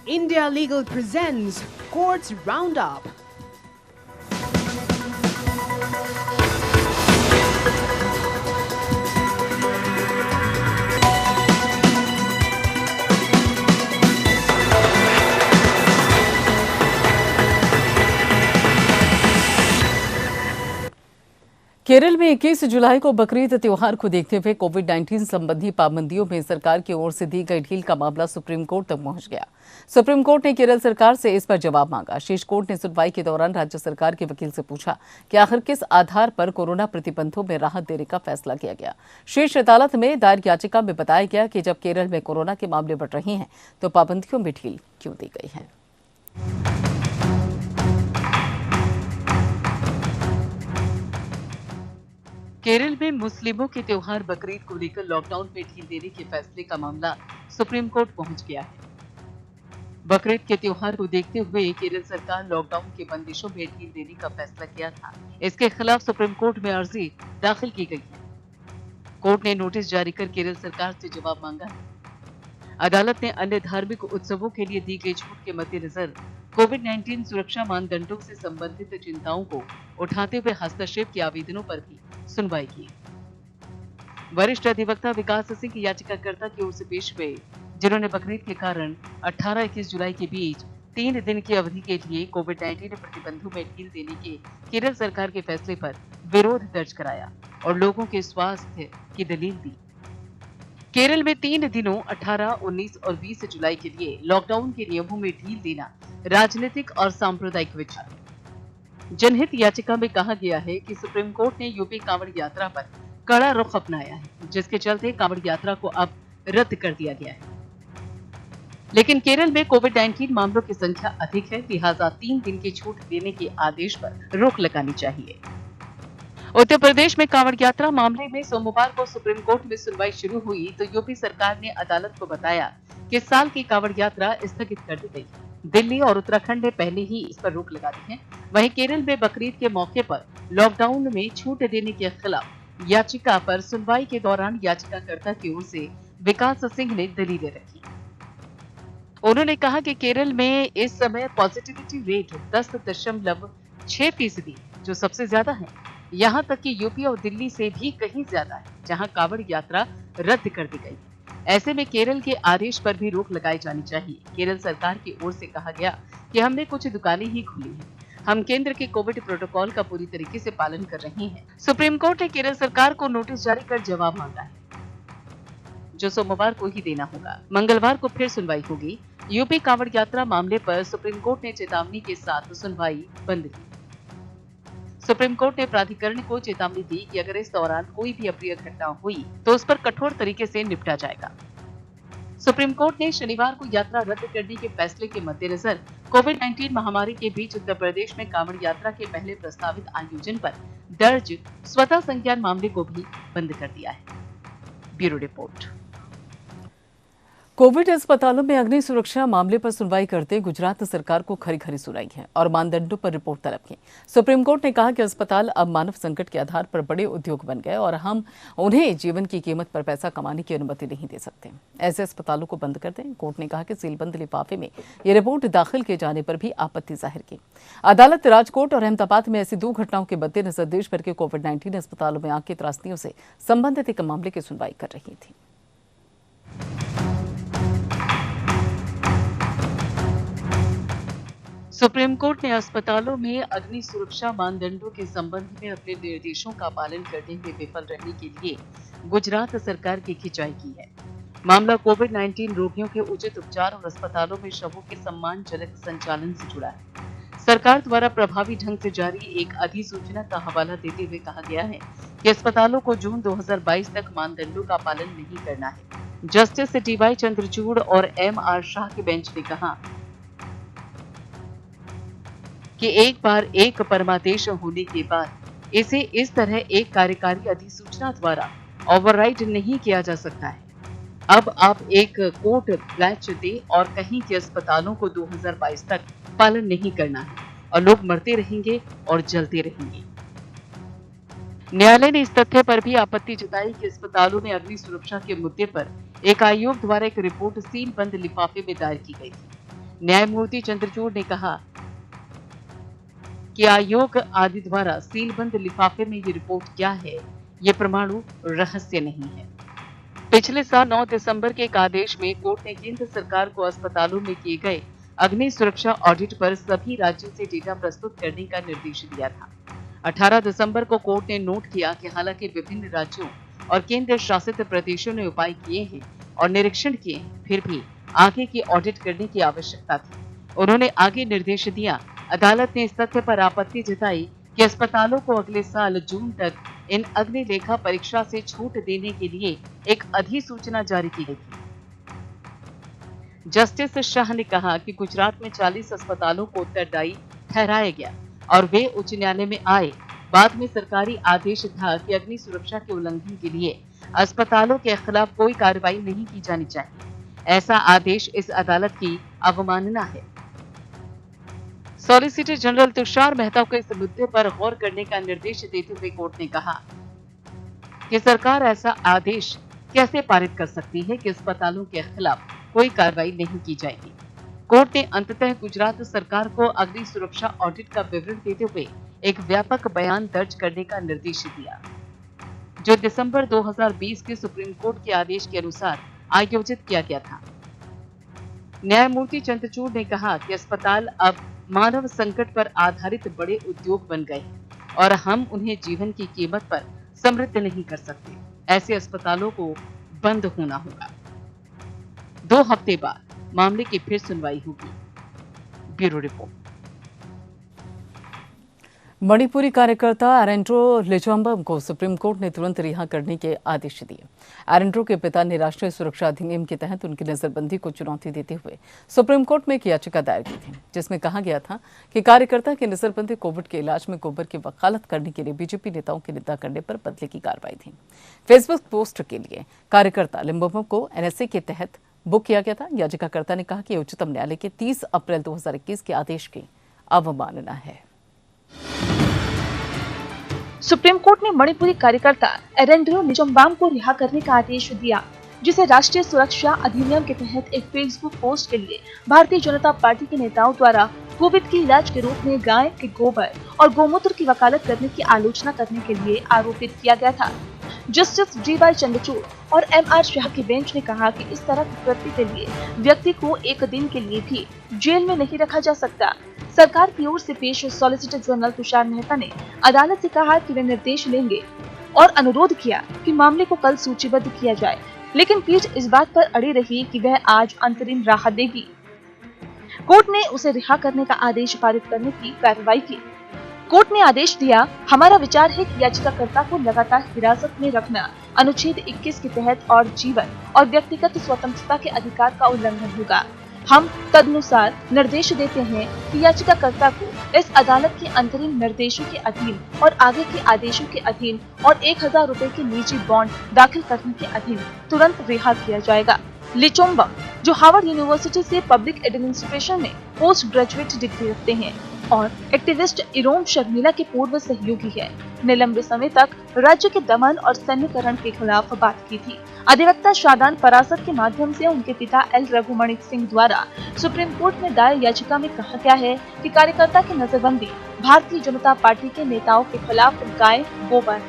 India Legal presents Courts Roundup. Kerala में 21 जुलाई को बकरीद त्योहार को देखते हुए कोविड-19 संबंधी पाबंदियों में सरकार की ओर से दी गई ढील का मामला सुप्रीम कोर्ट तक पहुंच गया। सुप्रीम कोर्ट ने केरल सरकार से इस पर जवाब मांगा। शीर्ष कोर्ट ने सुनवाई के दौरान राज्य सरकार के वकील से पूछा कि आखिर किस आधार पर कोरोना प्रतिबंधों में राहत देने का फैसला किया गया। शीर्ष अदालत में दायर याचिका में बताया गया कि जब केरल में कोरोना के मामले बढ़ रहे हैं तो पाबंदियों में ढील क्यों दी गई है। केरल में मुस्लिमों के त्योहार बकरीद को लेकर लॉकडाउन में ढील देने के फैसले का मामला सुप्रीम कोर्ट पहुंच गया है। बकरीद के त्योहार को देखते हुए केरल सरकार लॉकडाउन के बंदिशों में ढील देने का फैसला किया था। इसके खिलाफ सुप्रीम कोर्ट में अर्जी दाखिल की गई है। कोर्ट ने नोटिस जारी कर केरल सरकार से जवाब मांगा है। अदालत ने अन्य धार्मिक उत्सवों के लिए दी गई छूट के मद्देनजर कोविड-19 सुरक्षा मानदंडों से संबंधित चिंताओं को उठाते हुए हस्तक्षेप के आवेदनों पर भी सुनवाई की। वरिष्ठ अधिवक्ता विकास सिंह याचिकाकर्ता की ओर से पेश हुए, जिन्होंने बकरीद के कारण 18-21 जुलाई के बीच 3 दिन की अवधि के लिए कोविड-19 प्रतिबंधों में ढील देने के केरल सरकार के फैसले पर विरोध दर्ज कराया और लोगों के स्वास्थ्य की दलील दी। केरल में 3 दिनों 18, 19 और 20 जुलाई के लिए लॉकडाउन के नियमों में ढील देना राजनीतिक और सांप्रदायिक विचार है। जनहित याचिका में कहा गया है कि सुप्रीम कोर्ट ने यूपी कांवड़ यात्रा पर कड़ा रुख अपनाया है, जिसके चलते कांवड़ यात्रा को अब रद्द कर दिया गया है। लेकिन केरल में कोविड-19 मामलों की संख्या अधिक है, लिहाजा 3 दिन की छूट देने के आदेश पर रोक लगानी चाहिए। उत्तर प्रदेश में कांवड़ यात्रा मामले में सोमवार को सुप्रीम कोर्ट में सुनवाई शुरू हुई तो यूपी सरकार ने अदालत को बताया कि इस साल की कांवड़ यात्रा स्थगित कर दी गई। दिल्ली और उत्तराखंड ने पहले ही इस पर रोक लगा दी है। वहीं केरल में बकरीद के मौके पर लॉकडाउन में छूट देने के खिलाफ याचिका पर सुनवाई के दौरान याचिकाकर्ता की ओर से विकास सिंह ने दलीलें रखी। उन्होंने कहा कि केरल में इस समय पॉजिटिविटी रेट 10.6%, जो सबसे ज्यादा है। यहाँ तक कि यूपी और दिल्ली से भी कहीं ज्यादा है, जहाँ कांवड़ यात्रा रद्द कर दी गई। ऐसे में केरल के आदेश पर भी रोक लगाई जानी चाहिए। केरल सरकार की ओर से कहा गया कि हमने कुछ दुकानें ही खोली हैं। हम केंद्र के कोविड प्रोटोकॉल का पूरी तरीके से पालन कर रहे हैं। सुप्रीम कोर्ट ने केरल सरकार को नोटिस जारी कर जवाब मांगा है, जो सोमवार को ही देना होगा। मंगलवार को फिर सुनवाई होगी। यूपी कांवड़ यात्रा मामले पर सुप्रीम कोर्ट ने चेतावनी के साथ सुनवाई बंद की। सुप्रीम कोर्ट ने प्राधिकरण को चेतावनी दी कि अगर इस दौरान कोई भी अप्रिय घटना हुई तो उस पर कठोर तरीके से निपटा जाएगा। सुप्रीम कोर्ट ने शनिवार को यात्रा रद्द करने के फैसले के मद्देनजर कोविड-19 महामारी के बीच उत्तर प्रदेश में कांवड़ यात्रा के पहले प्रस्तावित आयोजन पर दर्ज स्वतः संज्ञान मामले को भी बंद कर दिया है। Bureau report. कोविड अस्पतालों में अग्नि सुरक्षा मामले पर सुनवाई करते गुजरात सरकार को खरी सुनाई है और मानदंडों पर रिपोर्ट तलब की। सुप्रीम कोर्ट ने कहा कि अस्पताल अब मानव संकट के आधार पर बड़े उद्योग बन गए और हम उन्हें जीवन की कीमत पर पैसा कमाने की अनुमति नहीं दे सकते। ऐसे अस्पतालों को बंद कर दें। कोर्ट ने कहा कि सीलबंद लिफाफे में ये रिपोर्ट दाखिल किए जाने पर भी आपत्ति जाहिर की। अदालत राजकोट और अहमदाबाद में ऐसी 2 घटनाओं के मद्देनजर देश भर के कोविड-19 अस्पतालों में आग की त्रासदियों से संबंधित एक मामले की सुनवाई कर रही थी। सुप्रीम कोर्ट ने अस्पतालों में अग्नि सुरक्षा मानदंडों के संबंध में अपने निर्देशों का पालन करने में विफल रहने के लिए गुजरात सरकार की खिंचाई की है। मामला कोविड-19 रोगियों के उचित उपचार और अस्पतालों में शवों के सम्मानजनक संचालन से जुड़ा है। सरकार द्वारा प्रभावी ढंग से जारी एक अधिसूचना का हवाला देते हुए कहा गया है कि अस्पतालों को जून 2022 तक मानदंडों का पालन नहीं करना है। जस्टिस DY चंद्रचूड़ और MR शाह के बेंच ने कहा कि एक बार एक परमादेश होने के बाद इसे इस तरह एक कार्यकारी अधिसूचना द्वारा ओवरराइड नहीं किया जा सकता है। अब आप एक कोर्ट ब्लैंच दें और कहीं के अस्पतालों को 2022 तक पालन नहीं करना है और लोग मरते रहेंगे और जलते रहेंगे। न्यायालय ने इस तथ्य पर भी आपत्ति जताई कि अस्पतालों में अग्नि सुरक्षा के मुद्दे पर एक आयोग द्वारा एक रिपोर्ट सीलबंद लिफाफे में दायर की गई थी। न्यायमूर्ति चंद्रचूड़ ने कहा कि आयोग आदि द्वारा सीलबंद लिफाफे में ये रिपोर्ट क्या है, ये परमाणु रहस्य नहीं है। पिछले साल 9 दिसंबर के एक आदेश में कोर्ट ने केंद्र सरकार को अस्पतालों में किए गए अग्नि सुरक्षा ऑडिट पर सभी राज्यों से डेटा प्रस्तुत करने का निर्देश दिया था। 18 दिसंबर को कोर्ट ने नोट किया कि हालांकि विभिन्न राज्यों और केंद्र शासित प्रदेशों ने उपाय किए हैं और निरीक्षण किए हैं, फिर भी आगे की ऑडिट करने की आवश्यकता थी। उन्होंने आगे निर्देश दिया। अदालत ने इस तथ्य पर आपत्ति जताई कि अस्पतालों को अगले साल जून तक इन अग्नि लेखा परीक्षा से छूट देने के लिए एक अधिसूचना जारी की गई थी। जस्टिस शाह ने कहा कि गुजरात में 40 अस्पतालों को उत्तरदायी ठहराया गया और वे उच्च न्यायालय में आए। बाद में सरकारी आदेश था कि अग्नि सुरक्षा के उल्लंघन के लिए अस्पतालों के खिलाफ कोई कार्रवाई नहीं की जानी चाहिए। ऐसा आदेश इस अदालत की अवमानना है। सॉलिसिटर जनरल तुषार मेहता को इस मुद्दे पर गौर करने का निर्देश देते हुए कोर्ट ने कहा कि सरकार ऐसा आदेश कैसे पारित कर सकती है कि अस्पतालों के खिलाफ कोई कार्रवाई नहीं की जाएगी। कोर्ट ने अंततः गुजरात सरकार को अग्नि सुरक्षा ऑडिट का विवरण देते हुए एक व्यापक बयान दर्ज करने का निर्देश दिया, जो दिसंबर 2020 के सुप्रीम कोर्ट के आदेश के अनुसार आयोजित किया गया था। न्यायमूर्ति चंद्रचूड़ ने कहा कि अस्पताल अब मानव संकट पर आधारित बड़े उद्योग बन गए हैं और हम उन्हें जीवन की कीमत पर समृद्ध नहीं कर सकते। ऐसे अस्पतालों को बंद होना होगा। 2 हफ्ते बाद मामले की फिर सुनवाई होगी। Bureau report. मणिपुरी कार्यकर्ता एरेंड्रो लिचोम्बम को सुप्रीम कोर्ट ने तुरंत रिहा करने के आदेश दिए। एरेंड्रो के पिता ने राष्ट्रीय सुरक्षा अधिनियम के तहत उनकी नजरबंदी को चुनौती देते हुए सुप्रीम कोर्ट में एक याचिका दायर की थी, जिसमें कहा गया था कि कार्यकर्ता की नजरबंदी कोविड के इलाज में गोबर की वकालत करने के लिए बीजेपी नेताओं की निंदा करने पर बदले की कार्रवाई थी। फेसबुक पोस्ट के लिए कार्यकर्ता लिम्बोम को एनएसए के तहत बुक किया गया था। याचिकाकर्ता ने कहा कि उच्चतम न्यायालय के 30 अप्रैल 2021 के आदेश की अवमानना है। सुप्रीम कोर्ट ने मणिपुरी कार्यकर्ता एरेंड्रो लिचोम्बाम को रिहा करने का आदेश दिया, जिसे राष्ट्रीय सुरक्षा अधिनियम के तहत एक फेसबुक पोस्ट के लिए भारतीय जनता पार्टी के नेताओं द्वारा कोविड के इलाज के रूप में गाय के गोबर और गोमूत्र की वकालत करने की आलोचना करने के लिए आरोपित किया गया था। जस्टिस DY चंद्रचूड़ और MR शाह की बेंच ने कहा कि इस तरह की कृत्य के लिए व्यक्ति को एक दिन के लिए भी जेल में नहीं रखा जा सकता। सरकार की ओर से पेश सॉलिसिटर जनरल तुषार मेहता ने अदालत से कहा कि वे निर्देश लेंगे और अनुरोध किया कि मामले को कल सूचीबद्ध किया जाए, लेकिन पीठ इस बात पर अड़ी रही कि वह आज अंतरिम राहत देगी। कोर्ट ने उसे रिहा करने का आदेश पारित करने की कार्रवाई की। कोर्ट ने आदेश दिया, हमारा विचार है कि याचिकाकर्ता को लगातार हिरासत में रखना अनुच्छेद 21 के तहत और जीवन और व्यक्तिगत स्वतंत्रता के अधिकार का उल्लंघन होगा। हम तदनुसार निर्देश देते हैं कि याचिकाकर्ता को इस अदालत के अंतरिम निर्देशों के अधीन और आगे के आदेशों के अधीन और 1000 रुपए के निजी बॉन्ड दाखिल करने के अधीन तुरंत रिहा किया जाएगा। लिचोम्बम, जो हार्वर्ड यूनिवर्सिटी से पब्लिक एडमिनिस्ट्रेशन में पोस्ट ग्रेजुएट डिग्री रखते हैं और एक्टिविस्ट इरोम शर्मिला के पूर्व सहयोगी है, ने लंबे समय तक राज्य के दमन और सैन्यकरण के खिलाफ बात की थी। अधिवक्ता शादान फरासत के माध्यम से उनके पिता एल रघुमणि सिंह द्वारा सुप्रीम कोर्ट में दायर याचिका में कहा गया है कि कार्यकर्ता की नजरबंदी भारतीय जनता पार्टी के नेताओं के खिलाफ गाय, गोबर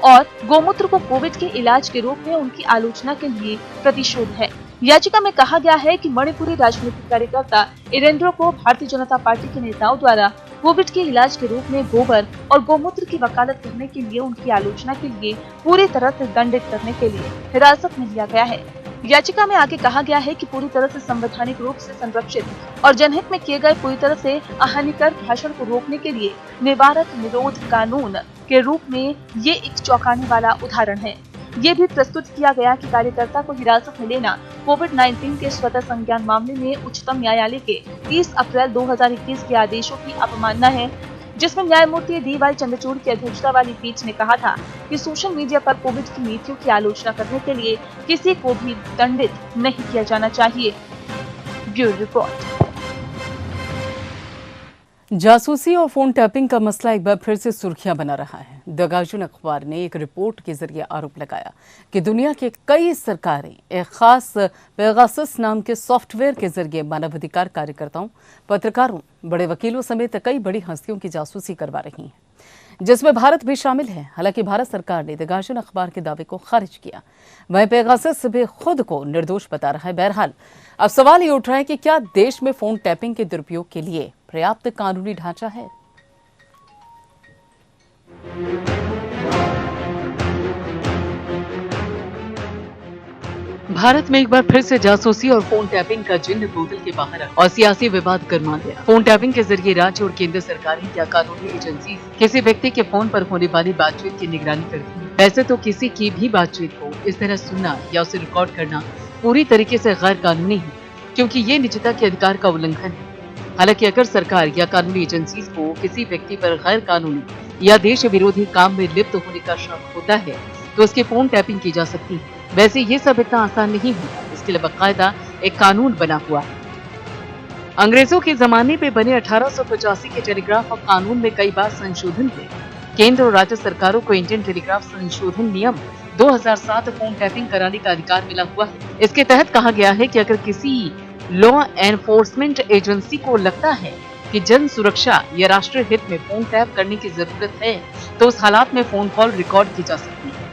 और गोमूत्र को कोविड के इलाज के रूप में उनकी आलोचना के लिए प्रतिशोध है। याचिका में कहा गया है कि मणिपुरी राजनीतिक कार्यकर्ता एरेंड्रो को भारतीय जनता पार्टी के नेताओं द्वारा कोविड के इलाज के रूप में गोबर और गोमूत्र की वकालत करने के लिए उनकी आलोचना के लिए पूरी तरह से दंडित करने के लिए हिरासत में लिया गया है। याचिका में आगे कहा गया है कि पूरी तरह से संवैधानिक रूप से संरक्षित और जनहित में किए गए पूरी तरह से हानिकर भाषण को रोकने के लिए निवारक निरोध कानून के रूप में ये एक चौंकाने वाला उदाहरण है। ये भी प्रस्तुत किया गया कि कार्यकर्ता को हिरासत में लेना कोविड-19 के स्वतः संज्ञान मामले में उच्चतम न्यायालय के 30 अप्रैल 2021 के आदेशों की अवमानना है, जिसमें न्यायमूर्ति DY चंद्रचूड़ की अध्यक्षता वाली पीठ ने कहा था कि सोशल मीडिया पर कोविड की नीतियों की आलोचना करने के लिए किसी को भी दंडित नहीं किया जाना चाहिए। Bureau report. जासूसी और फोन टैपिंग का मसला एक बार फिर से सुर्खियां बना रहा है। द गार्जियन अखबार ने एक रिपोर्ट के जरिए आरोप लगाया कि दुनिया के कई सरकारें एक खास पेगासस नाम के सॉफ्टवेयर के जरिए मानवाधिकार कार्यकर्ताओं, पत्रकारों, बड़े वकीलों समेत कई बड़ी हस्तियों की जासूसी करवा रही हैं, जिसमें भारत भी शामिल है। हालांकि भारत सरकार ने द गार्जियन अखबार के दावे को खारिज किया। वहीं पेगासस भी खुद को निर्दोष बता रहा है। बहरहाल अब सवाल ये उठ रहा है कि क्या देश में फोन टैपिंग के दुरुपयोग के लिए पर्याप्त कानूनी ढांचा है? भारत में एक बार फिर से जासूसी और फोन टैपिंग का जिन्न बोतल के बाहर आ और सियासी विवाद गर्मा गया। फोन टैपिंग के जरिए राज्य और केंद्र सरकारें या कानूनी एजेंसी किसी व्यक्ति के फोन पर होने वाली बातचीत की निगरानी करती है। वैसे तो किसी की भी बातचीत को इस तरह सुनना या उसे रिकॉर्ड करना पूरी तरीके से गैर कानूनी है, क्योंकि ये निजता के अधिकार का उल्लंघन है। हालांकि अगर सरकार या कानूनी एजेंसी को किसी व्यक्ति पर गैर कानूनी या देश विरोधी काम में लिप्त होने का शक होता है तो उसकी फोन टैपिंग की जा सकती है। वैसे ये सब इतना आसान नहीं होता, इसके लिए बाकायदा एक कानून बना हुआ है। अंग्रेजों के जमाने में बने 1885 के टेलीग्राफ कानून में कई बार संशोधन हुए। केंद्र और राज्य सरकारों को इंडियन टेलीग्राफ संशोधन नियम 2007 फोन टैपिंग कराने का अधिकार मिला हुआ है। इसके तहत कहा गया है कि अगर किसी लॉ एनफोर्समेंट एजेंसी को लगता है कि जन सुरक्षा या राष्ट्रीय हित में फोन टैप करने की जरूरत है तो उस हालात में फोन कॉल रिकॉर्ड की जा सकती है।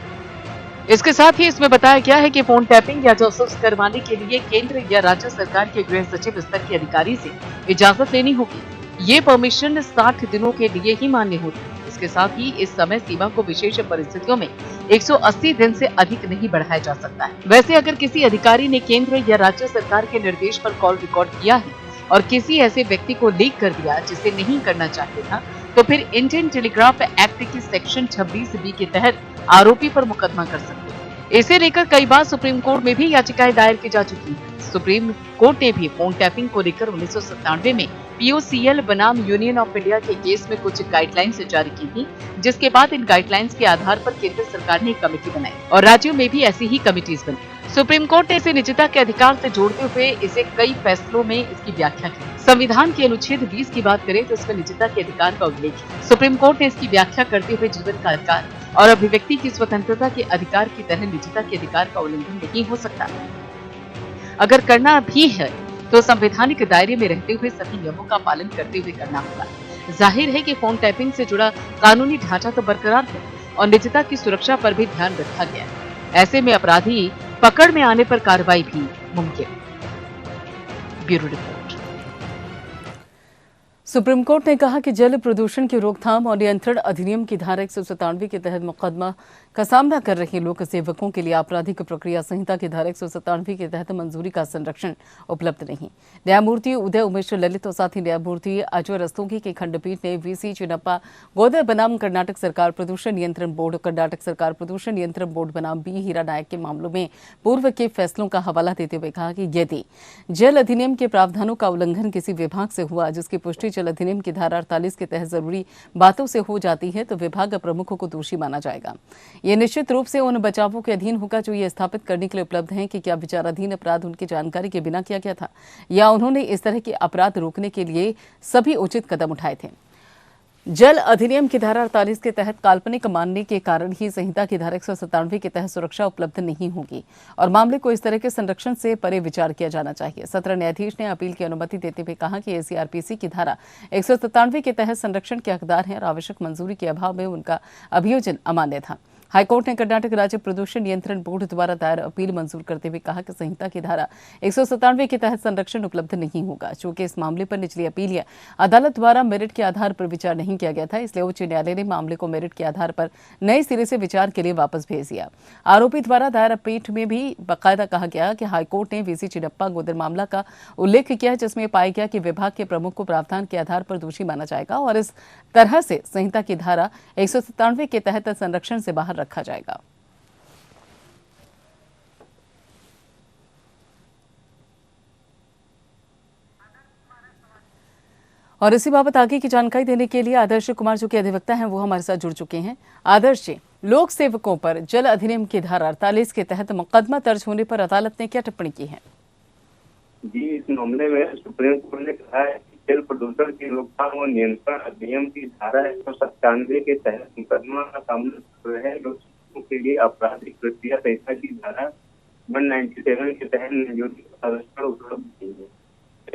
इसके साथ ही इसमें बताया गया है कि फोन टैपिंग या जासूस करवाने के लिए केंद्र या राज्य सरकार के गृह सचिव स्तर के अधिकारी से इजाजत लेनी होगी। ये परमिशन 60 दिनों के लिए ही मान्य होती है। इसके साथ ही इस समय सीमा को विशेष परिस्थितियों में 180 दिन से अधिक नहीं बढ़ाया जा सकता है। वैसे अगर किसी अधिकारी ने केंद्र या राज्य सरकार के निर्देश पर कॉल रिकॉर्ड किया है और किसी ऐसे व्यक्ति को लीक कर दिया जिसे नहीं करना चाहिए था, तो फिर इंडियन टेलीग्राफ एक्ट की सेक्शन 26B के तहत आरोपी पर मुकदमा कर सकते हैं। इसे लेकर कई बार सुप्रीम कोर्ट में भी याचिकाएं दायर की जा चुकी हैं। सुप्रीम कोर्ट ने भी फोन टैपिंग को लेकर 1997 में POCL बनाम यूनियन ऑफ इंडिया के केस में कुछ गाइडलाइंस जारी की थी, जिसके बाद इन गाइडलाइंस के आधार पर केंद्र सरकार ने एक कमेटी बनाई और राज्यों में भी ऐसी ही कमेटीज बनी। सुप्रीम कोर्ट ने इसे निजता के अधिकार से जोड़ते हुए इसे कई फैसलों में इसकी व्याख्या की। संविधान के अनुच्छेद 20 की बात करें तो इसमें निजता के अधिकार का उल्लेख है। सुप्रीम कोर्ट ने इसकी व्याख्या करते हुए जीवन का अधिकार और अभिव्यक्ति की स्वतंत्रता के अधिकार की तरह निजता के अधिकार का उल्लंघन नहीं हो सकता। अगर करना भी है तो संवैधानिक दायरे में रहते हुए सभी नियमों का पालन करते हुए करना होगा। जाहिर है कि फोन टैपिंग से जुड़ा कानूनी ढांचा तो बरकरार है और निजता की सुरक्षा पर भी ध्यान रखा गया है। ऐसे में अपराधी पकड़ में आने पर कार्रवाई भी मुमकिन। Bureau report. सुप्रीम कोर्ट ने कहा कि जल प्रदूषण की रोकथाम और नियंत्रण अधिनियम की धारा 197 के तहत मुकदमा का सामना कर रहे लोक सेवकों के लिए आपराधिक प्रक्रिया संहिता की धारा 197 के तहत मंजूरी का संरक्षण उपलब्ध नहीं। न्यायमूर्ति उदय उमेश ललित और साथ ही न्यायमूर्ति अजय रस्तोगी की खंडपीठ ने VC चिन्नप्पा गोदर बनाम कर्नाटक सरकार प्रदूषण नियंत्रण बोर्ड, कर्नाटक सरकार प्रदूषण नियंत्रण बोर्ड बनाम B हीरा नायक के मामलों में पूर्व के फैसलों का हवाला देते हुए कहा कि यदि जल अधिनियम के प्रावधानों का उल्लंघन किसी विभाग से हुआ जिसकी पुष्टि जल अधिनियम की धारा 48 के तहत जरूरी बातों से हो जाती है तो विभाग प्रमुखों को दोषी माना जाएगा। ये निश्चित रूप से उन बचावों के अधीन होगा जो ये स्थापित करने के लिए उपलब्ध हैं कि क्या विचाराधीन अपराध उनकी जानकारी के बिना किया गया था या उन्होंने इस तरह के अपराध रोकने के लिए सभी उचित कदम उठाए थे। जल अधिनियम की धारा 48 के तहत काल्पनिक मानने के कारण ही संहिता की धारा 197 के तहत सुरक्षा उपलब्ध नहीं होगी और मामले को इस तरह के संरक्षण से परे विचार किया जाना चाहिए। सत्र न्यायाधीश ने अपील की अनुमति देते हुए कहा कि CRPC की धारा 197 के तहत संरक्षण के हकदार हैं और आवश्यक मंजूरी के अभाव में उनका अभियोजन अमान्य था। हाईकोर्ट ने कर्नाटक राज्य प्रदूषण नियंत्रण बोर्ड द्वारा दायर अपील मंजूर करते हुए कहा कि संहिता की धारा 197 के तहत संरक्षण उपलब्ध नहीं होगा। चूंकि इस मामले पर निचली अपील या अदालत द्वारा मेरिट के आधार पर विचार नहीं किया गया था, इसलिए उच्च न्यायालय ने मामले को मेरिट के आधार पर नए सिरे से विचार के लिए वापस भेज दिया। आरोपी द्वारा दायर अपील में भी बाकायदा कहा गया कि हाईकोर्ट ने VC चिन्नप्पा गोदर मामला का उल्लेख किया जिसमें पाया गया कि विभाग के प्रमुख को प्रावधान के आधार पर दोषी माना जाएगा और इस तरह से संहिता की धारा 197 के तहत संरक्षण से बाहर रखा जाएगा। और इसी बाबत आगे की जानकारी देने के लिए आदर्श कुमार जो कि अधिवक्ता हैं वो हमारे साथ जुड़ चुके हैं। आदर्श जी, लोक सेवकों पर जल अधिनियम की धारा 48 के तहत मुकदमा दर्ज होने पर अदालत ने क्या टिप्पणी की है? जी, इस मामले में सुप्रीम कोर्ट ने कहा है कि जल प्रदूषण की रोकथाम और नियंत्रण अधिनियम की धारा 197 के तहत मुकदमा का सामना कर रहे लोगों के लिए आपराधिक प्रक्रिया संहिता की धारा 197 के तहत मंजूरी का आविष्कार उपलब्ध नहीं है।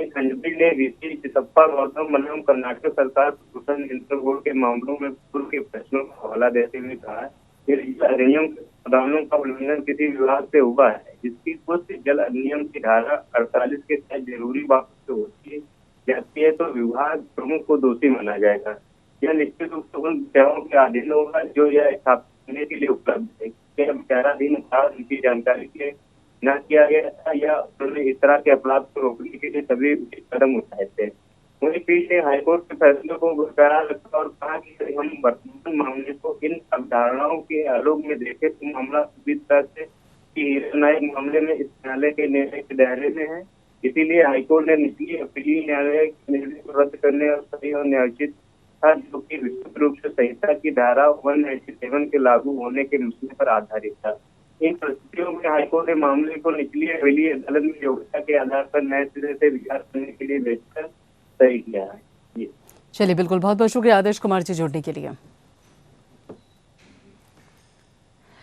खंडपीठ ने ऋषि चिदप्पा गौतम बनाम कर्नाटक सरकार प्रदूषण नियंत्रण बोर्ड के मामलों में पूर्व के फैसलों का हवाला देते हुए कहा कि अधिनियम के प्रावधानों का उल्लंघन किसी विभाग से हुआ है जिसकी पुष्टि जल अधिनियम की धारा 48 के तहत जरूरी बात से होती है जाती है तो विभाग प्रमुख को दोषी माना जाएगा। यह निश्चित रूप से उन सेवाओं के अधीन होगा जो यह स्थापित करने के लिए उपलब्ध है। विचाराधीन उनकी जानकारी के न किया गया था या उन्होंने इस तरह के अपराध को रोकने के लिए सभी उचित कदम उठाए थे। वहीं पीठ ने हाईकोर्ट के फैसले को बरकरार रखा और कहा कि हम वर्तमान मामले को इन अवधारणाओं के आलोक में देखें तो मामला पूरी तरह से हीरा नायक मामले में इस न्यायालय के निर्णय के दायरे में है। इसीलिए हाईकोर्ट ने निचली अपीलीय न्यायालय के निर्णय को रद्द करने और सही और न्यायोचित था जो कि विस्तृत रूप से संहिता की धारा 197 के लागू होने के मसले पर आधारित था। इन परिस्थितियों में हाईकोर्ट ने मामले को निचली अपीलीय अदालत में योग्यता के आधार पर नए सिरे से विचार करने के लिए भेजकर सही किया है। चलिए, बिल्कुल, बहुत बहुत शुक्रिया आदेश कुमार जी जोड़ने के लिए।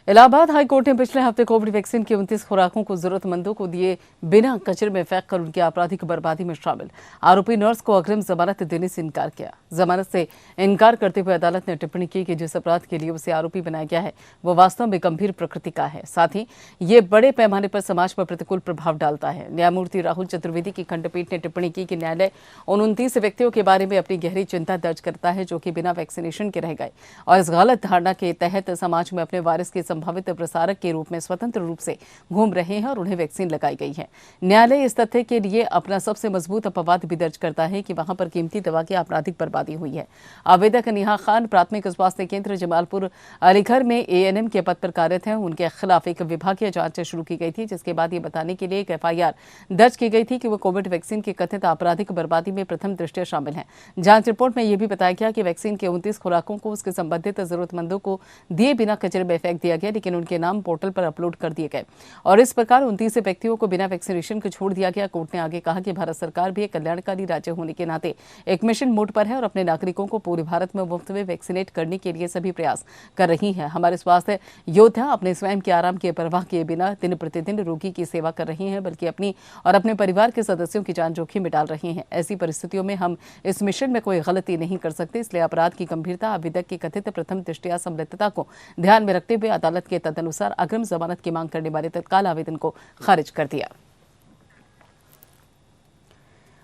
इलाहाबाद हाईकोर्ट ने पिछले हफ्ते कोविड वैक्सीन की 29 खुराकों को जरूरतमंदों को दिए बिना कचरे में फेंककर उनकी आपराधिक बर्बादी में शामिल आरोपी नर्स को अग्रिम जमानत देने से इनकार किया। जमानत से इनकार करते हुए अदालत ने टिप्पणी की कि जिस अपराध के लिए उसे आरोपी बनाया गया है वो वास्तव में गंभीर प्रकृति का है, साथ ही ये बड़े पैमाने पर समाज पर प्रतिकूल प्रभाव डालता है। न्यायमूर्ति राहुल चतुर्वेदी की खंडपीठ ने टिप्पणी की कि न्यायालय उन 29 व्यक्तियों के बारे में अपनी गहरी चिंता दर्ज करता है जो कि बिना वैक्सीनेशन के रह गए और इस गलत धारणा के तहत समाज में अपने वायरस के संभावित प्रसारक के रूप में स्वतंत्र रूप से घूम रहे हैं और उन्हें वैक्सीन लगाई गई है। न्यायालय इस तथ्य के लिए अपना सबसे मजबूत अपवाद भी दर्ज करता है कि वहां पर कीमती दवा की आपराधिक बर्बादी हुई है। आवेदक नेहा खान प्राथमिक स्वास्थ्य केंद्र जमालपुर अलीगढ़ में ANM के पद पर कार्यरत हैं। उनके खिलाफ एक विभागीय जांच शुरू की गई थी जिसके बाद ये बताने के लिए एक FIR दर्ज की गई थी कि वो कोविड वैक्सीन की कथित आपराधिक बर्बादी में प्रथम दृष्टया शामिल है। जांच रिपोर्ट में यह भी बताया गया कि वैक्सीन के 29 खुराकों को उसके संबंधित जरूरतमंदों को दिए बिना कचरे में फेंक दिया गया, लेकिन उनके नाम पोर्टल पर अपलोड कर दिए गए और इस प्रकार 29 व्यक्तियों को बिना वैक्सीनेशन के छोड़ दिया गया। कोर्ट ने आगे कहा कि भारत सरकार भी एक कल्याणकारी राज्य होने के नाते एक मिशन मोड पर है और अपने नागरिकों को पूरे भारत में मुफ्त में वैक्सीनेट करने के लिए सभी प्रयास कर रही है। हमारे स्वास्थ्य योद्धा अपने स्वयं के आराम की परवाह किए बिना दिन प्रतिदिन रोगी की सेवा कर रही हैं, बल्कि अपनी और अपने परिवार के सदस्यों की जान जोखिम में डाल रही हैं। ऐसी परिस्थितियों में हम इस मिशन में कोई गलती नहीं कर सकते, इसलिए अपराध की गंभीरता, आवेदक की कथित प्रथम दृष्टया संलिप्तता को ध्यान में रखते हुए अदालत के तदनुसार अग्रिम जमानत की मांग करने वाले तत्काल आवेदन को खारिज कर दिया।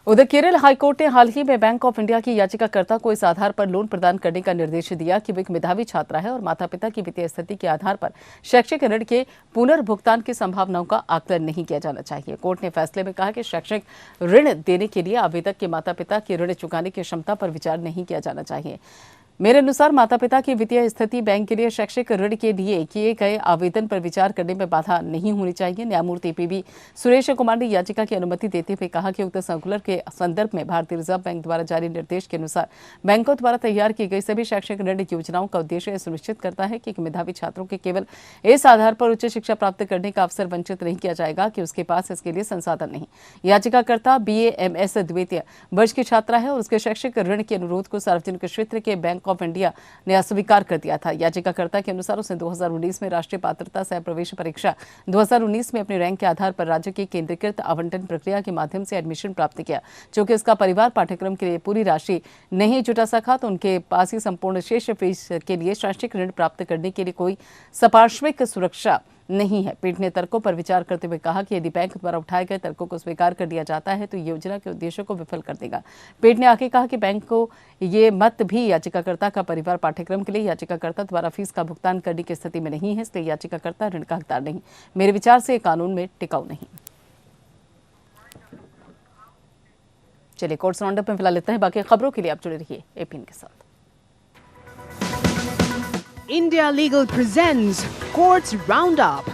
उधर केरल हाईकोर्ट ने हाल ही में बैंक ऑफ इंडिया की याचिकाकर्ता को इस आधार पर लोन प्रदान करने का निर्देश दिया कि वो एक मेधावी छात्रा है और माता पिता की वित्तीय स्थिति के आधार पर शैक्षिक ऋण के पुनर्भुगतान की संभावनाओं का आकलन नहीं किया जाना चाहिए। कोर्ट ने फैसले में कहा कि शैक्षिक ऋण देने के लिए आवेदक के माता पिता की ऋण चुकाने की क्षमता पर विचार नहीं किया जाना चाहिए। मेरे अनुसार माता पिता की वित्तीय स्थिति बैंक के लिए शैक्षिक ऋण के लिए किए गए आवेदन पर विचार करने में बाधा नहीं होनी चाहिए। न्यायमूर्ति PB सुरेश कुमार ने याचिका की अनुमति देते हुए कहा कि उक्त सर्कुलर के संदर्भ में भारतीय रिजर्व बैंक द्वारा जारी निर्देश के अनुसार बैंकों द्वारा तैयार की गई सभी शैक्षिक ऋण योजनाओं का उद्देश्य सुनिश्चित करता है कि मेधावी छात्रों के केवल इस आधार पर उच्च शिक्षा प्राप्त करने का अवसर वंचित नहीं किया जाएगा कि उसके पास इसके लिए संसाधन नहीं। याचिकाकर्ता BA MS द्वितीय वर्ष की छात्रा है और उसके शैक्षिक ऋण के अनुरोध को सार्वजनिक क्षेत्र के बैंक ऑफ इंडिया ने अस्वीकार कर दिया था। याचिकाकर्ता के अनुसार उसने 2019 में राष्ट्रीय पात्रता सह प्रवेश परीक्षा 2019 में अपने रैंक के आधार पर राज्य की केंद्रीकृत आवंटन प्रक्रिया के माध्यम से एडमिशन प्राप्त किया। चूंकि इसका परिवार पाठ्यक्रम के लिए पूरी राशि नहीं जुटा सका तो उनके पास ही संपूर्ण शेष फीस के लिए शैक्षिक ऋण प्राप्त करने के लिए कोई संपार्श्विक सुरक्षा नहीं है। पीठ ने तर्कों पर विचार करते हुए कहा कि यदि बैंक द्वारा उठाए गए तर्कों को स्वीकार कर दिया जाता है तो योजना के उद्देश्य को विफल कर देगा। पीठ ने आगे कहा कि बैंक को ये मत भी याचिकाकर्ता का परिवार पाठ्यक्रम के लिए याचिकाकर्ता द्वारा फीस का भुगतान करने की स्थिति में नहीं है, इसलिए याचिकाकर्ता ऋण का हकदार नहीं। मेरे विचार से कानून में टिकाऊ नहीं। चलिए, कोर्ट्स राउंडअप में फिलहाल लेते हैं। बाकी खबरों के लिए आप जुड़े रहिए APN के साथ। India Legal presents Courts Roundup.